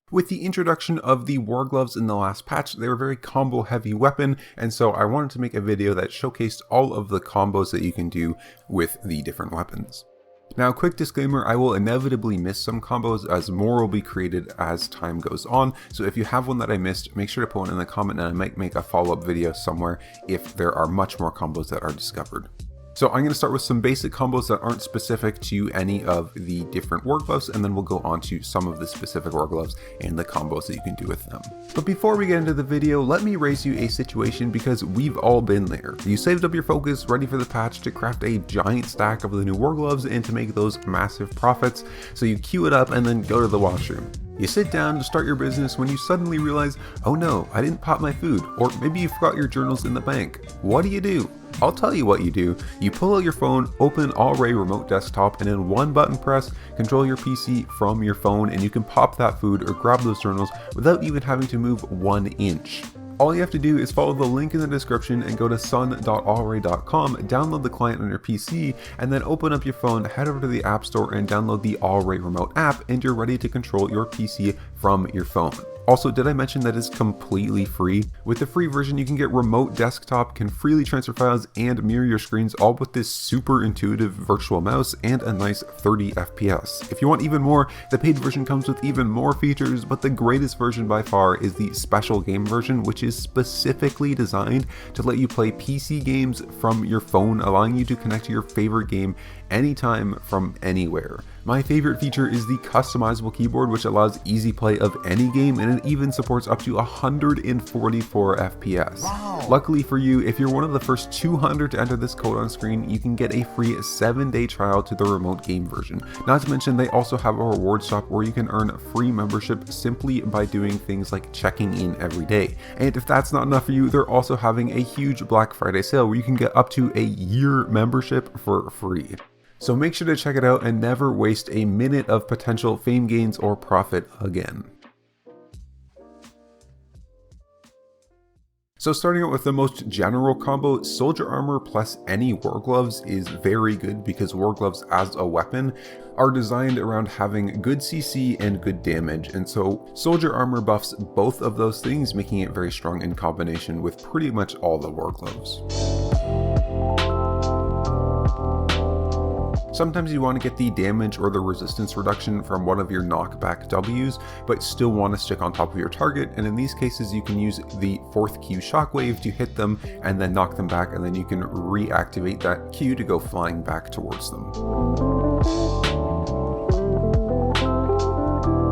With the introduction of the Wargloves in the last patch, they were a very combo heavy weapon, and so I wanted to make a video that showcased all of the combos that you can do with the different weapons. Now, quick disclaimer, I will inevitably miss some combos as more will be created as time goes on, so if you have one that I missed, make sure to put one in the comment and I might make a follow-up video somewhere if there are much more combos that are discovered. So I'm going to start with some basic combos that aren't specific to any of the different Wargloves, and then we'll go on to some of the specific Wargloves and the combos that you can do with them. But before we get into the video, let me raise you a situation because we've all been there. You saved up your focus, ready for the patch to craft a giant stack of the new Wargloves and to make those massive profits, so you queue it up and then go to the washroom. You sit down to start your business when you suddenly realize, oh no, I didn't pop my food, or maybe you forgot your journals in the bank. What do? I'll tell you what you do. You pull out your phone, open Array remote desktop, and in one button press, control your PC from your phone, and you can pop that food or grab those journals without even having to move 1 inch. All you have to do is follow the link in the description and go to sun.allray.com, download the client on your PC, and then open up your phone, head over to the App Store and download the Allray remote app, and you're ready to control your PC from your phone. Also, did I mention that it's completely free? With the free version, you can get remote desktop, can freely transfer files, and mirror your screens, all with this super intuitive virtual mouse and a nice 30 FPS. If you want even more, the paid version comes with even more features, but the greatest version by far is the special game version, which is specifically designed to let you play PC games from your phone, allowing you to connect to your favorite game anytime from anywhere. My favorite feature is the customizable keyboard, which allows easy play of any game, and it even supports up to 144 FPS. Wow. Luckily for you, if you're one of the first 200 to enter this code on screen, you can get a free 7-day trial to the remote game version. Not to mention, they also have a reward shop where you can earn free membership simply by doing things like checking in every day. And if that's not enough for you, they're also having a huge Black Friday sale where you can get up to a year membership for free. So make sure to check it out and never waste a minute of potential fame gains or profit again. So starting out with the most general combo, Soldier Armor plus any Wargloves is very good because Wargloves as a weapon are designed around having good CC and good damage, and so Soldier Armor buffs both of those things, making it very strong in combination with pretty much all the Wargloves. Sometimes you want to get the damage or the resistance reduction from one of your knockback Ws, but still want to stick on top of your target, and in these cases you can use the 4th Q shockwave to hit them and then knock them back, and then you can reactivate that Q to go flying back towards them.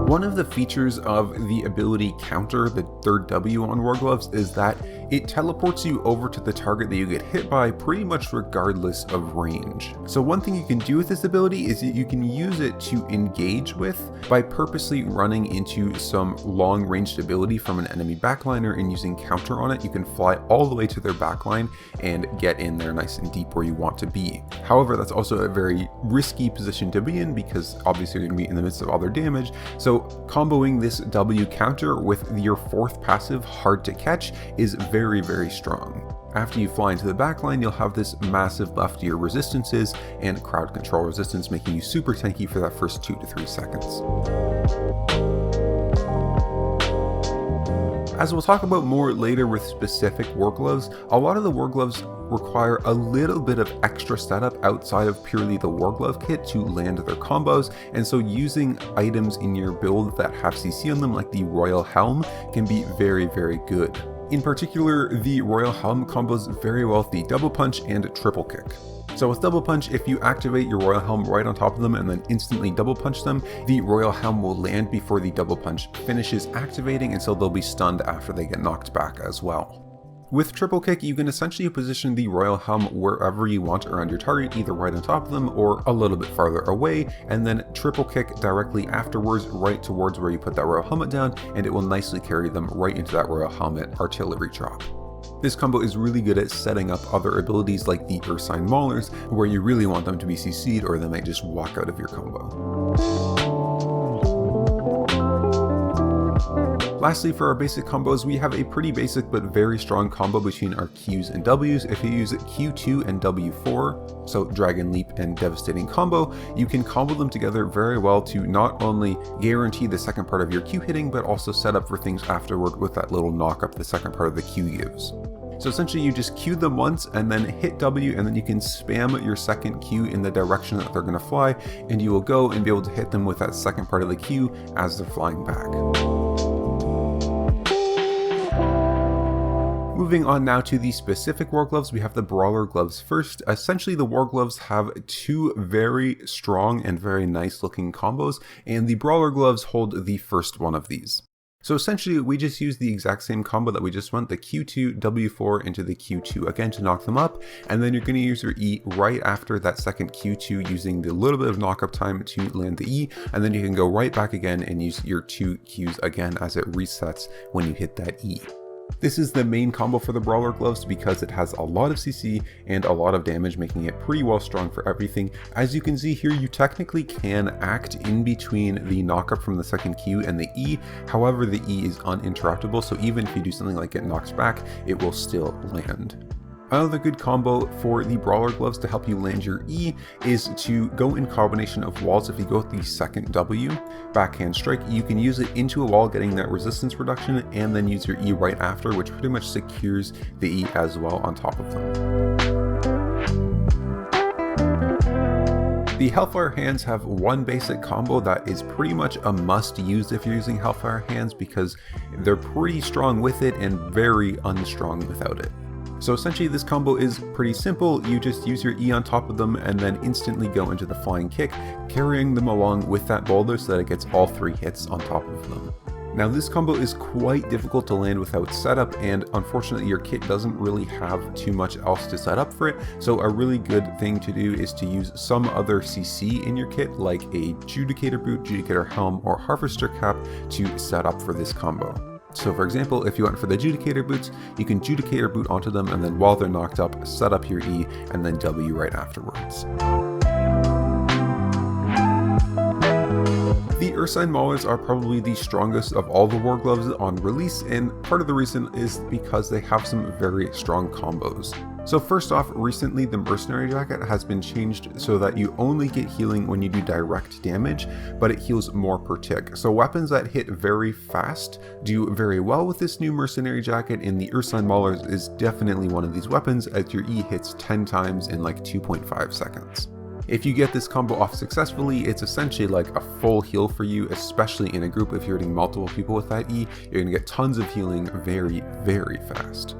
One of the features of the ability counter, the 3rd W on Wargloves, is that it teleports you over to the target that you get hit by pretty much regardless of range. So one thing you can do with this ability is that you can use it to engage with by purposely running into some long ranged ability from an enemy backliner and using counter on it. You can fly all the way to their backline and get in there nice and deep where you want to be. However, that's also a very risky position to be in because obviously you're going to be in the midst of all their damage. So comboing this W counter with your 4th passive, Hard to Catch, is very strong. After you fly into the backline, you'll have this massive buff to your resistances and crowd control resistance, making you super tanky for that first 2 to 3 seconds. As we'll talk about more later with specific Wargloves, a lot of the Wargloves require a little bit of extra setup outside of purely the Warglove kit to land their combos, and so using items in your build that have CC on them, like the Royal Helm, can be very good. In particular, the Royal Helm combos very well with the double punch and triple kick. So with double punch, if you activate your Royal Helm right on top of them and then instantly double punch them, the Royal Helm will land before the double punch finishes activating, and so they'll be stunned after they get knocked back as well. With triple kick, you can essentially position the Royal Helm wherever you want around your target, either right on top of them or a little bit farther away, and then triple kick directly afterwards right towards where you put that Royal Helmet down, and it will nicely carry them right into that Royal Helmet artillery drop. This combo is really good at setting up other abilities like the Ursine Maulers, where you really want them to be CC'd or they might just walk out of your combo. Lastly, for our basic combos, we have a pretty basic but very strong combo between our Qs and Ws. If you use Q2 and W4, so Dragon Leap and Devastating combo, you can combo them together very well to not only guarantee the second part of your Q hitting, but also set up for things afterward with that little knock up the second part of the Q gives. So essentially you just Q them once and then hit W, and then you can spam your second Q in the direction that they're going to fly, and you will go and be able to hit them with that second part of the Q as they're flying back. Moving on now to the specific Wargloves, we have the Brawler gloves first. Essentially the Wargloves have two very strong and very nice looking combos, and the Brawler gloves hold the first one of these. So essentially we just use the exact same combo that we just went, the Q2, W4 into the Q2 again to knock them up, and then you're going to use your E right after that second Q2 using the little bit of knock up time to land the E, and then you can go right back again and use your two Qs again as it resets when you hit that E. This is the main combo for the Brawler gloves because it has a lot of CC and a lot of damage, making it pretty well strong for everything. As you can see here, you technically can act in between the knockup from the second Q and the E. However, the E is uninterruptible, so even if you do something like get knocked back, it will still land. Another good combo for the Brawler gloves to help you land your E is to go in combination of walls. If you go with the second W, backhand strike, you can use it into a wall, getting that resistance reduction, and then use your E right after, which pretty much secures the E as well on top of them. The Hellfire hands have one basic combo that is pretty much a must use if you're using Hellfire hands, because they're pretty strong with it and very unstrong without it. So essentially this combo is pretty simple. You just use your E on top of them and then instantly go into the flying kick, carrying them along with that boulder so that it gets all three hits on top of them. Now this combo is quite difficult to land without setup, and unfortunately your kit doesn't really have too much else to set up for it, so a really good thing to do is to use some other CC in your kit like a Judicator boot, Judicator helm, or Harvester cap to set up for this combo. So for example, if you went for the Judicator boots, you can Judicator boot onto them, and then while they're knocked up, set up your E and then W right afterwards. The Ursine Maulers are probably the strongest of all the Wargloves on release, and part of the reason is because they have some very strong combos. So first off, recently the Mercenary Jacket has been changed so that you only get healing when you do direct damage, but it heals more per tick. So weapons that hit very fast do very well with this new Mercenary Jacket, and the Ursine Maulers is definitely one of these weapons, as your E hits 10 times in like 2.5 seconds. If you get this combo off successfully, it's essentially like a full heal for you, especially in a group. If you're hitting multiple people with that E, you're going to get tons of healing very, very fast.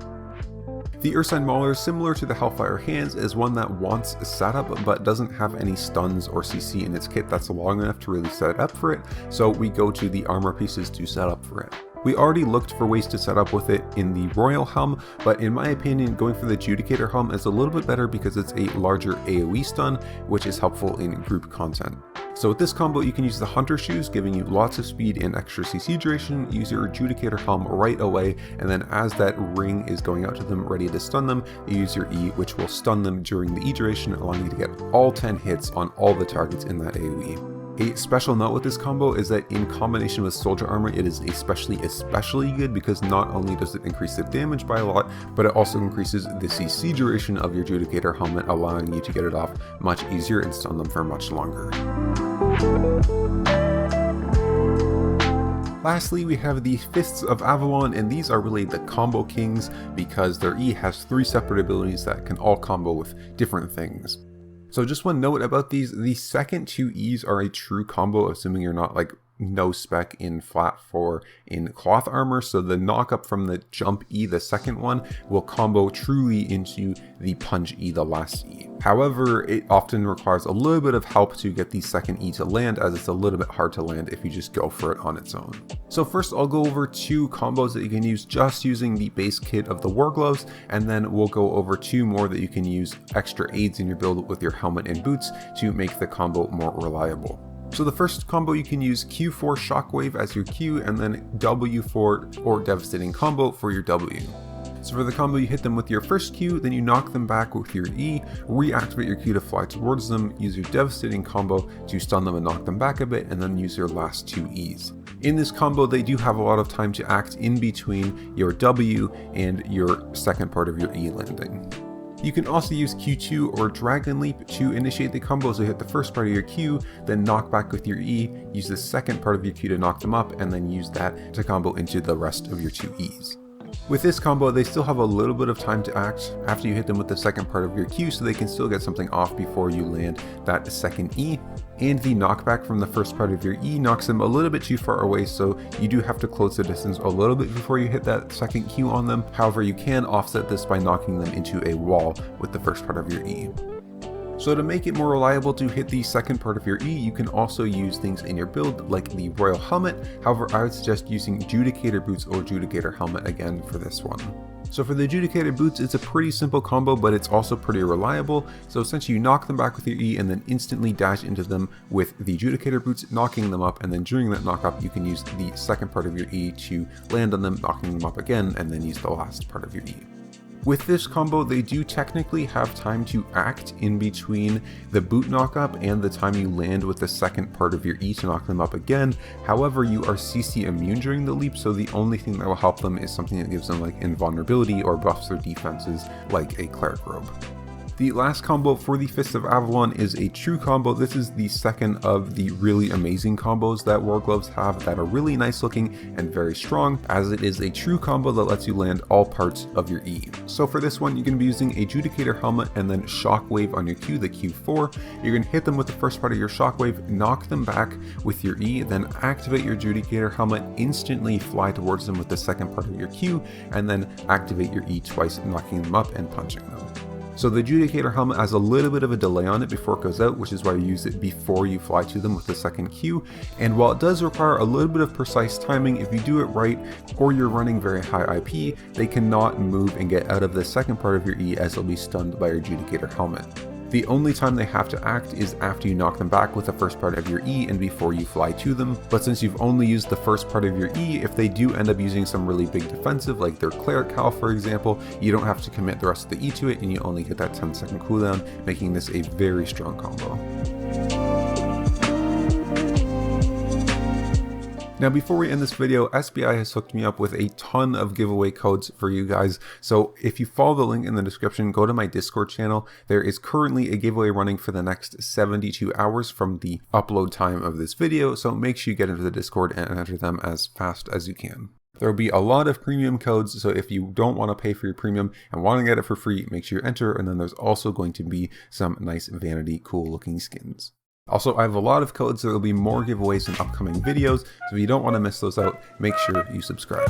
The Ursine Mauler, similar to the Hellfire hands, is one that wants a setup but doesn't have any stuns or CC in its kit that's long enough to really set it up for it, so we go to the armor pieces to set up for it. We already looked for ways to set up with it in the Royal Helm, but in my opinion, going for the Judicator Helm is a little bit better because it's a larger AoE stun, which is helpful in group content. So with this combo, you can use the Hunter Shoes, giving you lots of speed and extra CC duration, use your Judicator Helm right away, and then as that ring is going out to them ready to stun them, you use your E, which will stun them during the E duration, allowing you to get all 10 hits on all the targets in that AoE. A special note with this combo is that in combination with Soldier Armor, it is especially good because not only does it increase the damage by a lot, but it also increases the CC duration of your Judicator helmet, allowing you to get it off much easier and stun them for much longer. Lastly, we have the Fists of Avalon, and these are really the combo kings because their E has 3 separate abilities that can all combo with different things. So just one note about these, the second 2 E's are a true combo, assuming you're not like no spec in flat 4 in cloth armor, so the knock up from the jump E, the second one, will combo truly into the punch E, the last E. However, it often requires a little bit of help to get the second E to land, as it's a little bit hard to land if you just go for it on its own. So first I'll go over 2 combos that you can use just using the base kit of the Wargloves, and then we'll go over 2 more that you can use extra aids in your build with your helmet and boots to make the combo more reliable. So the first combo, you can use Q4 Shockwave as your Q, and then W4 or Devastating combo for your W. So for the combo, you hit them with your first Q, then you knock them back with your E, reactivate your Q to fly towards them, use your Devastating combo to stun them and knock them back a bit, and then use your last 2 E's. In this combo, they do have a lot of time to act in between your W and your second part of your E landing. You can also use Q2 or Dragon Leap to initiate the combo, so hit the first part of your Q, then knock back with your E, use the second part of your Q to knock them up, and then use that to combo into the rest of your 2 E's. With this combo, they still have a little bit of time to act after you hit them with the second part of your Q, so they can still get something off before you land that second E. And the knockback from the first part of your E knocks them a little bit too far away, so you do have to close the distance a little bit before you hit that second Q on them. However, you can offset this by knocking them into a wall with the first part of your E. So to make it more reliable to hit the second part of your E, you can also use things in your build like the Royal Helmet. However, I would suggest using Judicator Boots or Judicator Helmet again for this one. So for the Judicator Boots, it's a pretty simple combo, but it's also pretty reliable. So essentially you knock them back with your E and then instantly dash into them with the Judicator Boots, knocking them up, and then during that knock up, you can use the second part of your E to land on them, knocking them up again, and then use the last part of your E. With this combo, they do technically have time to act in between the boot knock up and the time you land with the second part of your E to knock them up again. However, you are CC immune during the leap, so the only thing that will help them is something that gives them like invulnerability or buffs their defenses, like a Cleric Robe. The last combo for the Fist of Avalon is a true combo. This is the second of the really amazing combos that Wargloves have that are really nice looking and very strong, as it is a true combo that lets you land all parts of your E. So for this one, you're going to be using a Judicator Helmet and then Shockwave on your Q, the Q4. You're going to hit them with the first part of your Shockwave, knock them back with your E, then activate your Judicator Helmet, instantly fly towards them with the second part of your Q, and then activate your E twice, knocking them up and punching them. So the Judicator Helmet has a little bit of a delay on it before it goes out, which is why you use it before you fly to them with the second Q. And while it does require a little bit of precise timing, if you do it right or you're running very high IP, they cannot move and get out of the second part of your E as they'll be stunned by your Judicator Helmet. The only time they have to act is after you knock them back with the first part of your E and before you fly to them. But since you've only used the first part of your E, if they do end up using some really big defensive, like their Cleric Cal for example, you don't have to commit the rest of the E to it and you only get that 10-second cooldown, making this a very strong combo. Now before we end this video, SBI has hooked me up with a ton of giveaway codes for you guys. So if you follow the link in the description, go to my Discord channel. There is currently a giveaway running for the next 72 hours from the upload time of this video. So make sure you get into the Discord and enter them as fast as you can. There will be a lot of premium codes, so if you don't want to pay for your premium and want to get it for free, make sure you enter, and then there's also going to be some nice vanity cool looking skins. Also, I have a lot of codes, so there will be more giveaways in upcoming videos, so if you don't want to miss those out, make sure you subscribe.